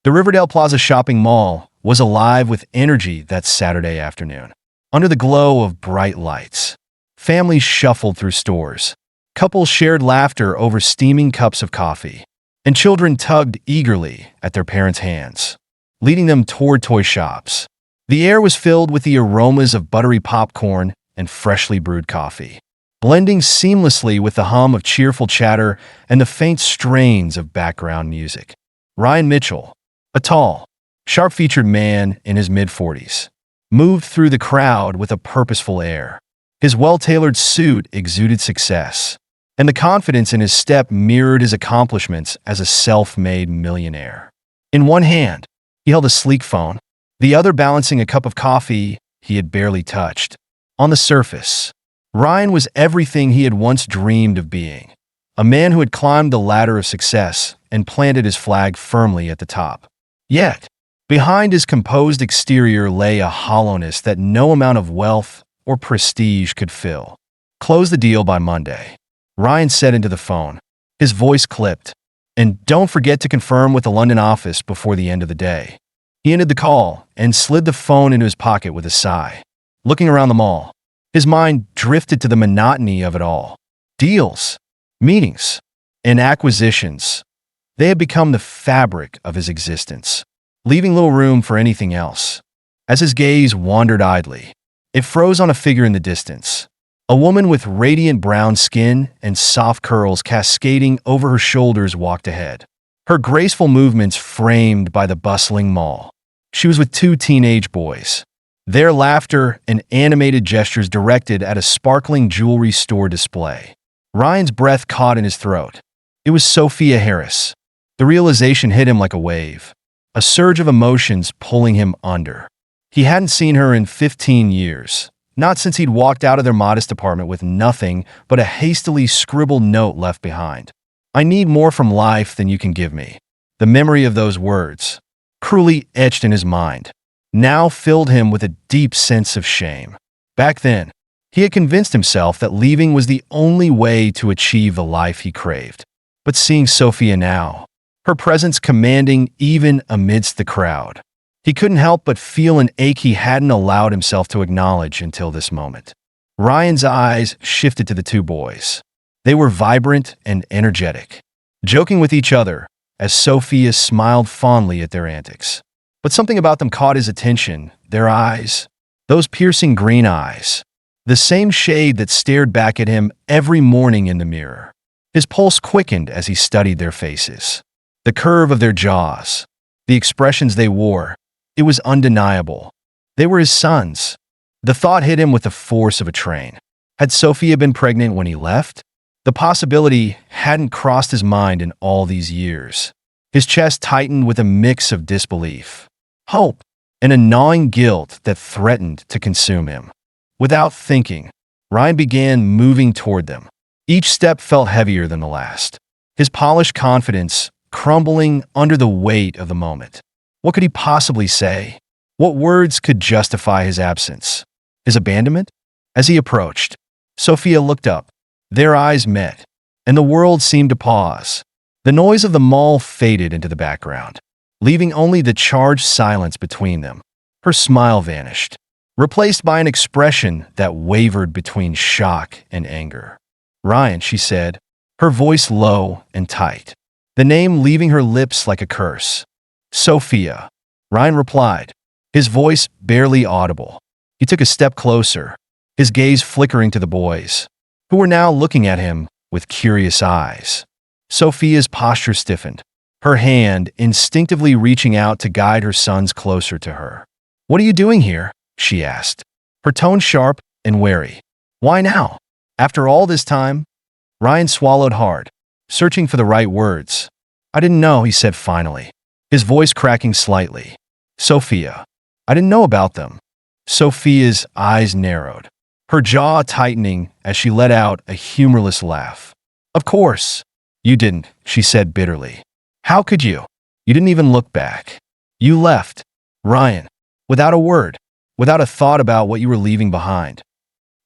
The Riverdale Plaza shopping mall was alive with energy that Saturday afternoon. Under the glow of bright lights, families shuffled through stores. Couples shared laughter over steaming cups of coffee, and children tugged eagerly at their parents' hands, leading them toward toy shops. The air was filled with the aromas of buttery popcorn and freshly brewed coffee, blending seamlessly with the hum of cheerful chatter and the faint strains of background music. Ryan Mitchell, a tall, sharp-featured man in his mid-40s, moved through the crowd with a purposeful air. His well-tailored suit exuded success, and the confidence in his step mirrored his accomplishments as a self-made millionaire. In one hand, he held a sleek phone, the other balancing a cup of coffee he had barely touched. On the surface, Ryan was everything he had once dreamed of being, a man who had climbed the ladder of success and planted his flag firmly at the top. Yet, behind his composed exterior lay a hollowness that no amount of wealth or prestige could fill. "Close the deal by Monday," Ryan said into the phone, his voice clipped. "And don't forget to confirm with the London office before the end of the day." He ended the call and slid the phone into his pocket with a sigh. Looking around the mall, his mind drifted to the monotony of it all. Deals, meetings, and acquisitions. They had become the fabric of his existence, leaving little room for anything else. As his gaze wandered idly, it froze on a figure in the distance. A woman with radiant brown skin and soft curls cascading over her shoulders walked ahead, her graceful movements framed by the bustling mall. She was with two teenage boys, their laughter and animated gestures directed at a sparkling jewelry store display. Ryan's breath caught in his throat. It was Sophia Harris. The realization hit him like a wave, a surge of emotions pulling him under. He hadn't seen her in 15 years, not since he'd walked out of their modest apartment with nothing but a hastily scribbled note left behind. "I need more from life than you can give me." The memory of those words, cruelly etched in his mind, now filled him with a deep sense of shame. Back then, he had convinced himself that leaving was the only way to achieve the life he craved. But seeing Sophia now, her presence commanding even amidst the crowd, he couldn't help but feel an ache he hadn't allowed himself to acknowledge until this moment. Ryan's eyes shifted to the two boys. They were vibrant and energetic, joking with each other as Sophia smiled fondly at their antics. But something about them caught his attention, their eyes, those piercing green eyes, the same shade that stared back at him every morning in the mirror. His pulse quickened as he studied their faces. The curve of their jaws, the expressions they wore, it was undeniable. They were his sons. The thought hit him with the force of a train. Had Sophia been pregnant when he left? The possibility hadn't crossed his mind in all these years. His chest tightened with a mix of disbelief, hope, and a gnawing guilt that threatened to consume him. Without thinking, Ryan began moving toward them. Each step felt heavier than the last, his polished confidence crumbling under the weight of the moment. What could he possibly say? What words could justify his absence? His abandonment? As he approached, Sophia looked up. Their eyes met, and the world seemed to pause. The noise of the mall faded into the background, leaving only the charged silence between them. Her smile vanished, replaced by an expression that wavered between shock and anger. "Ryan," she said, her voice low and tight, the name leaving her lips like a curse. "Sophia," Ryan replied, his voice barely audible. He took a step closer, his gaze flickering to the boys, who were now looking at him with curious eyes. Sophia's posture stiffened, her hand instinctively reaching out to guide her sons closer to her. "What are you doing here?" she asked, her tone sharp and wary. "Why now? After all this time?" Ryan swallowed hard, searching for the right words. "I didn't know," he said finally, his voice cracking slightly. "Sophia, I didn't know about them." Sophia's eyes narrowed, her jaw tightening as she let out a humorless laugh. "Of course, you didn't," she said bitterly. "How could you? You didn't even look back. You left, Ryan, without a word, without a thought about what you were leaving behind."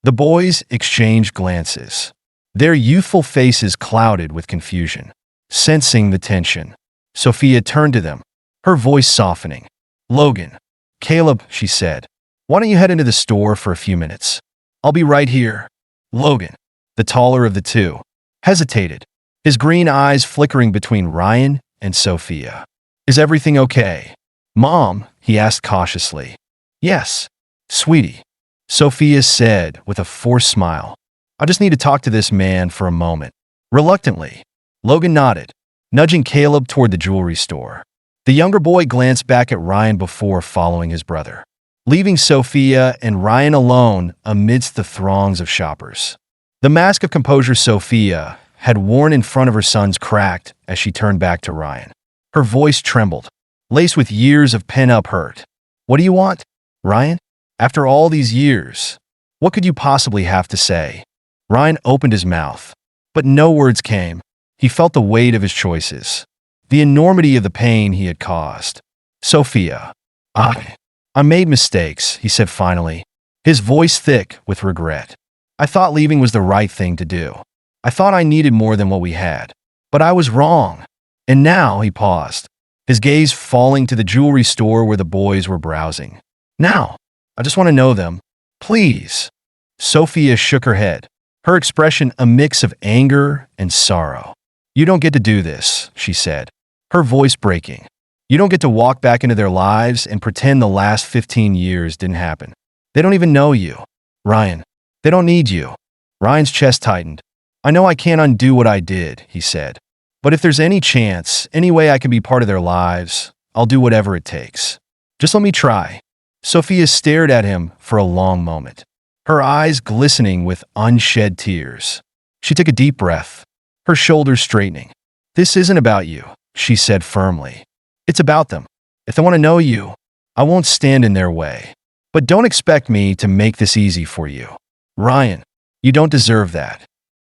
The boys exchanged glances, their youthful faces clouded with confusion. Sensing the tension, Sophia turned to them, her voice softening. "Logan." "Caleb," she said, "why don't you head into the store for a few minutes? I'll be right here." Logan, the taller of the two, hesitated, his green eyes flickering between Ryan and Sophia. "Is everything okay, Mom?" he asked cautiously. "Yes, sweetie," Sophia said with a forced smile. "I just need to talk to this man for a moment." Reluctantly, Logan nodded, nudging Caleb toward the jewelry store. The younger boy glanced back at Ryan before following his brother, leaving Sophia and Ryan alone amidst the throngs of shoppers. The mask of composure Sophia had worn in front of her sons cracked as she turned back to Ryan. Her voice trembled, laced with years of pent-up hurt. "What do you want, Ryan? After all these years, what could you possibly have to say?" Ryan opened his mouth, but no words came. He felt the weight of his choices, the enormity of the pain he had caused. "Sophia, I made mistakes," he said finally, his voice thick with regret. "I thought leaving was the right thing to do. I thought I needed more than what we had. But I was wrong." And now he paused, his gaze falling to the jewelry store where the boys were browsing. "Now, I just want to know them. Please." Sophia shook her head, her expression a mix of anger and sorrow. "You don't get to do this," she said, her voice breaking. "You don't get to walk back into their lives and pretend the last 15 years didn't happen. They don't even know you. Ryan, they don't need you." Ryan's chest tightened. "I know I can't undo what I did," he said. "But if there's any chance, any way I can be part of their lives, I'll do whatever it takes. Just let me try." Sophia stared at him for a long moment, her eyes glistening with unshed tears. She took a deep breath, her shoulders straightening. "This isn't about you," she said firmly. "It's about them. If they want to know you, I won't stand in their way. But don't expect me to make this easy for you. Ryan, you don't deserve that."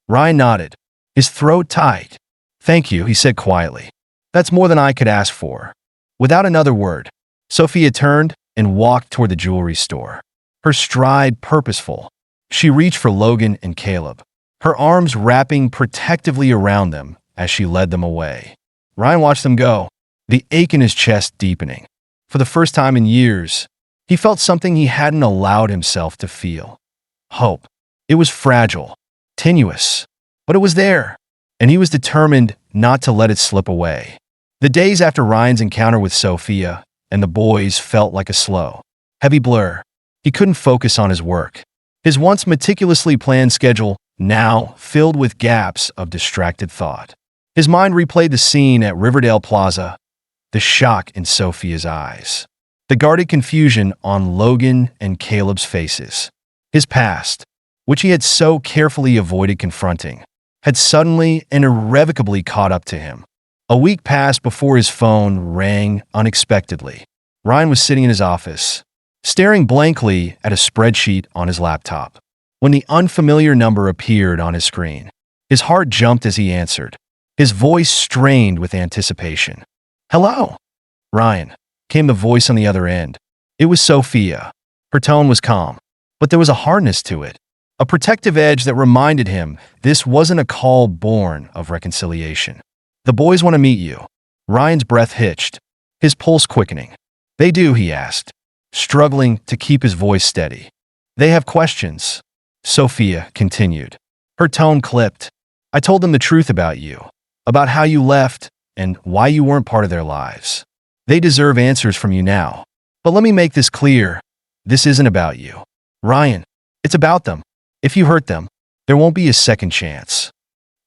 Ryan nodded, his throat tight. "Thank you," he said quietly. "That's more than I could ask for." Without another word, Sophia turned and walked toward the jewelry store, her stride purposeful. She reached for Logan and Caleb, her arms wrapping protectively around them as she led them away. Ryan watched them go, the ache in his chest deepening. For the first time in years, he felt something he hadn't allowed himself to feel. Hope. It was fragile, tenuous, but it was there, and he was determined not to let it slip away. The days after Ryan's encounter with Sophia and the boys felt like a slow, heavy blur. He couldn't focus on his work. His once meticulously planned schedule now filled with gaps of distracted thought. His mind replayed the scene at Riverdale Plaza, the shock in Sophia's eyes, the guarded confusion on Logan and Caleb's faces. His past, which he had so carefully avoided confronting, had suddenly and irrevocably caught up to him. A week passed before his phone rang unexpectedly. Ryan was sitting in his office, staring blankly at a spreadsheet on his laptop, when the unfamiliar number appeared on his screen. His heart jumped as he answered, his voice strained with anticipation. "Hello, Ryan," came the voice on the other end. It was Sophia. Her tone was calm, but there was a hardness to it, a protective edge that reminded him this wasn't a call born of reconciliation. "The boys want to meet you." Ryan's breath hitched, his pulse quickening. "They do?" he asked, struggling to keep his voice steady. "They have questions," Sophia continued. Her tone clipped. "I told them the truth about you, about how you left and why you weren't part of their lives. They deserve answers from you now. But let me make this clear. This isn't about you, Ryan. It's about them. If you hurt them, there won't be a second chance."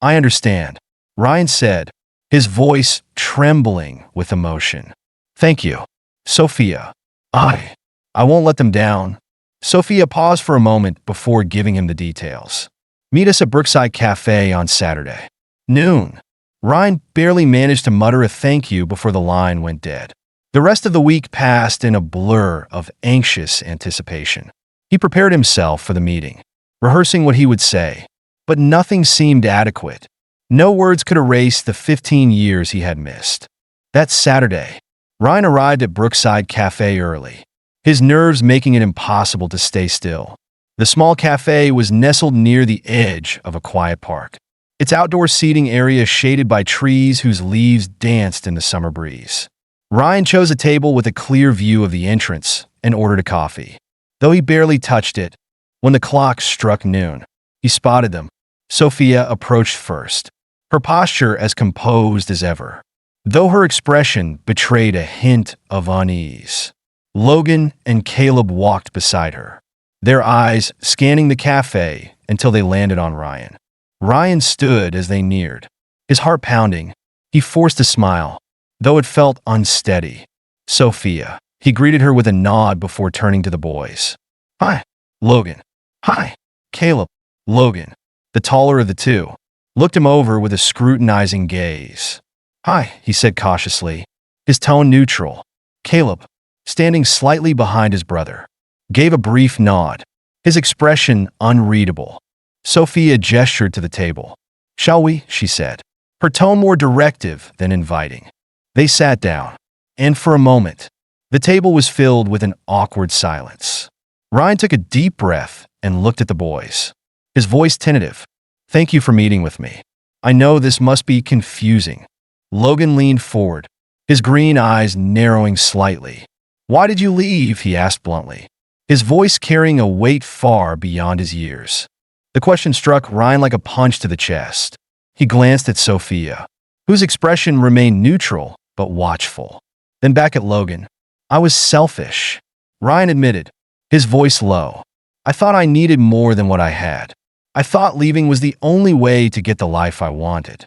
"I understand," Ryan said, his voice trembling with emotion. "Thank you, Sophia. I won't let them down." Sophia paused for a moment before giving him the details. "Meet us at Brookside Cafe on Saturday, noon." Ryan barely managed to mutter a thank you before the line went dead. The rest of the week passed in a blur of anxious anticipation. He prepared himself for the meeting, rehearsing what he would say, but nothing seemed adequate. No words could erase the 15 years he had missed. That Saturday, Ryan arrived at Brookside Cafe early, his nerves making it impossible to stay still. The small cafe was nestled near the edge of a quiet park, its outdoor seating area shaded by trees whose leaves danced in the summer breeze. Ryan chose a table with a clear view of the entrance and ordered a coffee. Though he barely touched it, when the clock struck noon, he spotted them. Sophia approached first, her posture as composed as ever, though her expression betrayed a hint of unease. Logan and Caleb walked beside her, their eyes scanning the cafe until they landed on Ryan. Ryan stood as they neared, his heart pounding. He forced a smile, though it felt unsteady. Sophia. He greeted her with a nod before turning to the boys. Hi, Logan. Hi, Caleb. Logan, the taller of the two, looked him over with a scrutinizing gaze. Hi, he said cautiously, his tone neutral. Caleb, standing slightly behind his brother, gave a brief nod, his expression unreadable. Sophia gestured to the table. Shall we? She said, her tone more directive than inviting. They sat down, and for a moment, the table was filled with an awkward silence. Ryan took a deep breath and looked at the boys, his voice tentative. Thank you for meeting with me. I know this must be confusing. Logan leaned forward, his green eyes narrowing slightly. Why did you leave? He asked bluntly, his voice carrying a weight far beyond his years. The question struck Ryan like a punch to the chest. He glanced at Sophia, whose expression remained neutral but watchful. Then back at Logan. I was selfish, Ryan admitted, his voice low. I thought I needed more than what I had. I thought leaving was the only way to get the life I wanted.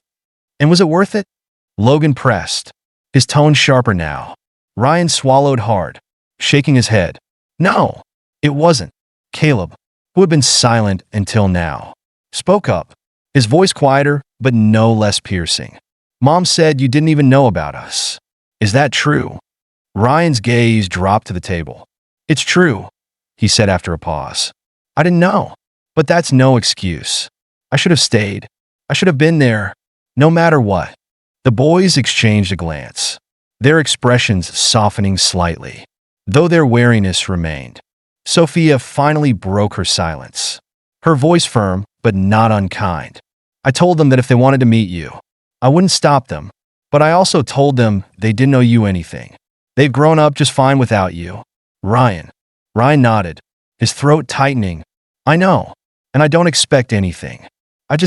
And was it worth it? Logan pressed, his tone sharper now. Ryan swallowed hard, shaking his head. No, it wasn't. Caleb, who had been silent until now, spoke up, his voice quieter but no less piercing. Mom said you didn't even know about us. Is that true? Ryan's gaze dropped to the table. It's true, he said after a pause. I didn't know, but that's no excuse. I should have stayed. I should have been there, no matter what. The boys exchanged a glance, their expressions softening slightly, though their wariness remained. Sophia finally broke her silence, her voice firm but not unkind. I told them that if they wanted to meet you, I wouldn't stop them, but I also told them they didn't owe you anything. They've grown up just fine without you. Ryan nodded, his throat tightening. I know, and I don't expect anything. I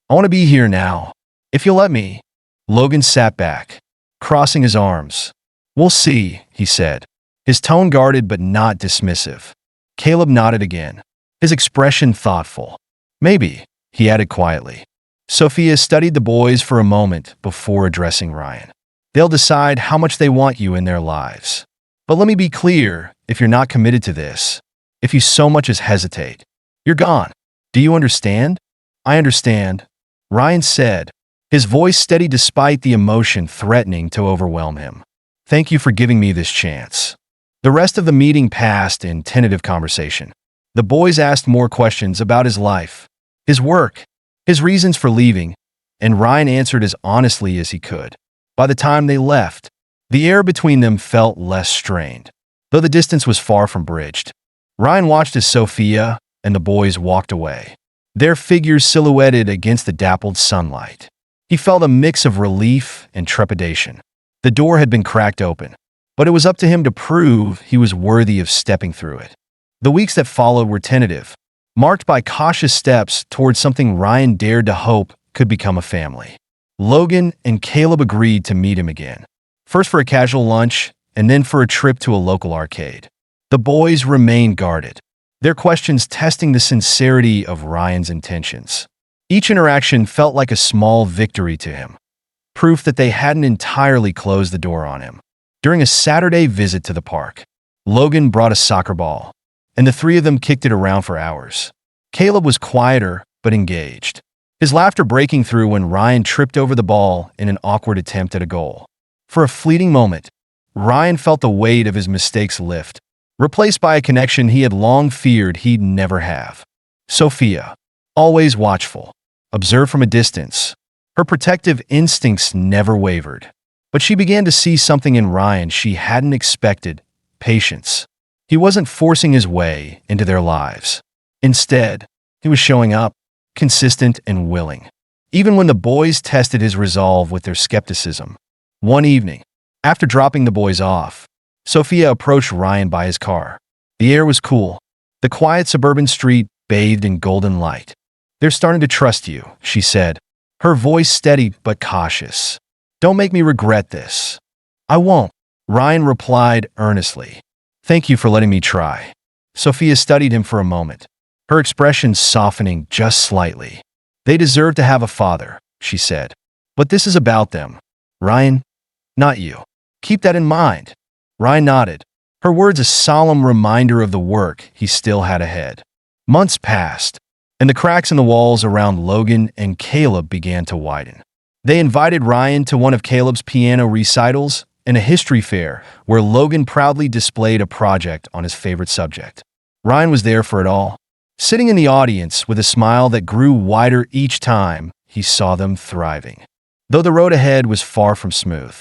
want to be here now. If you'll let me. Logan sat back, crossing his arms. We'll see, he said, his tone guarded but not dismissive. Caleb nodded again, his expression thoughtful. Maybe, he added quietly. Sophia studied the boys for a moment before addressing Ryan. They'll decide how much they want you in their lives. But let me be clear, if you're not committed to this, if you so much as hesitate, you're gone. Do you understand? I understand, Ryan said, his voice steady despite the emotion threatening to overwhelm him. Thank you for giving me this chance. The rest of the meeting passed in tentative conversation. The boys asked more questions about his life, his work, his reasons for leaving, and Ryan answered as honestly as he could. By the time they left, the air between them felt less strained, though the distance was far from bridged. Ryan watched as Sophia and the boys walked away, their figures silhouetted against the dappled sunlight. He felt a mix of relief and trepidation. The door had been cracked open, but it was up to him to prove he was worthy of stepping through it. The weeks that followed were tentative, marked by cautious steps towards something Ryan dared to hope could become a family. Logan and Caleb agreed to meet him again, first for a casual lunch and then for a trip to a local arcade. The boys remained guarded, their questions testing the sincerity of Ryan's intentions. Each interaction felt like a small victory to him, proof that they hadn't entirely closed the door on him. During a Saturday visit to the park, Logan brought a soccer ball, and the three of them kicked it around for hours. Caleb was quieter but engaged, his laughter breaking through when Ryan tripped over the ball in an awkward attempt at a goal. For a fleeting moment, Ryan felt the weight of his mistakes lift, replaced by a connection he had long feared he'd never have. Sophia, always watchful, observed from a distance. Her protective instincts never wavered, but she began to see something in Ryan she hadn't expected: patience. He wasn't forcing his way into their lives. Instead, he was showing up, consistent and willing, even when the boys tested his resolve with their skepticism. One evening, After dropping the boys off, Sophia approached Ryan by his car. The air was cool. The quiet suburban street bathed in golden light. "They're starting to trust you," she said, her voice steady but cautious. "Don't make me regret this." "I won't," Ryan replied earnestly. "Thank you for letting me try." Sophia studied him for a moment, her expression softening just slightly. "They deserve to have a father," she said. "But this is about them, Ryan, not you. Keep that in mind." Ryan nodded, her words a solemn reminder of the work he still had ahead. Months passed, and the cracks in the walls around Logan and Caleb began to widen. They invited Ryan to one of Caleb's piano recitals and a history fair where Logan proudly displayed a project on his favorite subject. Ryan was there for it all, sitting in the audience with a smile that grew wider each time he saw them thriving. Though the road ahead was far from smooth,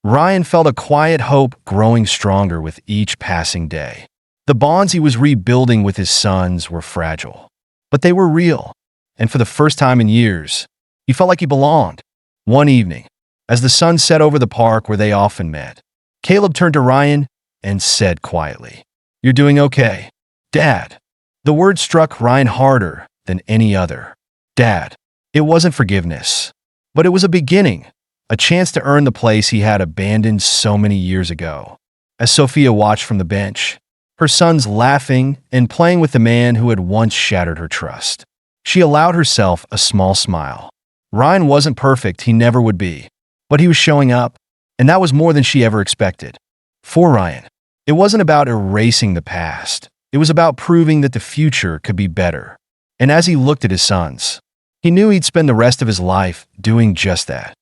Ryan felt a quiet hope growing stronger with each passing day. The bonds he was rebuilding with his sons were fragile, but they were real, and for the first time in years, he felt like he belonged. One evening, as the sun set over the park where they often met, Caleb turned to Ryan and said quietly, "You're doing okay, Dad." The word struck Ryan harder than any other. Dad. It wasn't forgiveness, but it was a beginning, a chance to earn the place he had abandoned so many years ago. As Sophia watched from the bench, her sons laughing and playing with the man who had once shattered her trust, she allowed herself a small smile. Ryan wasn't perfect, he never would be, but he was showing up, and that was more than she ever expected. For Ryan, it wasn't about erasing the past. It was about proving that the future could be better. And as he looked at his sons, he knew he'd spend the rest of his life doing just that.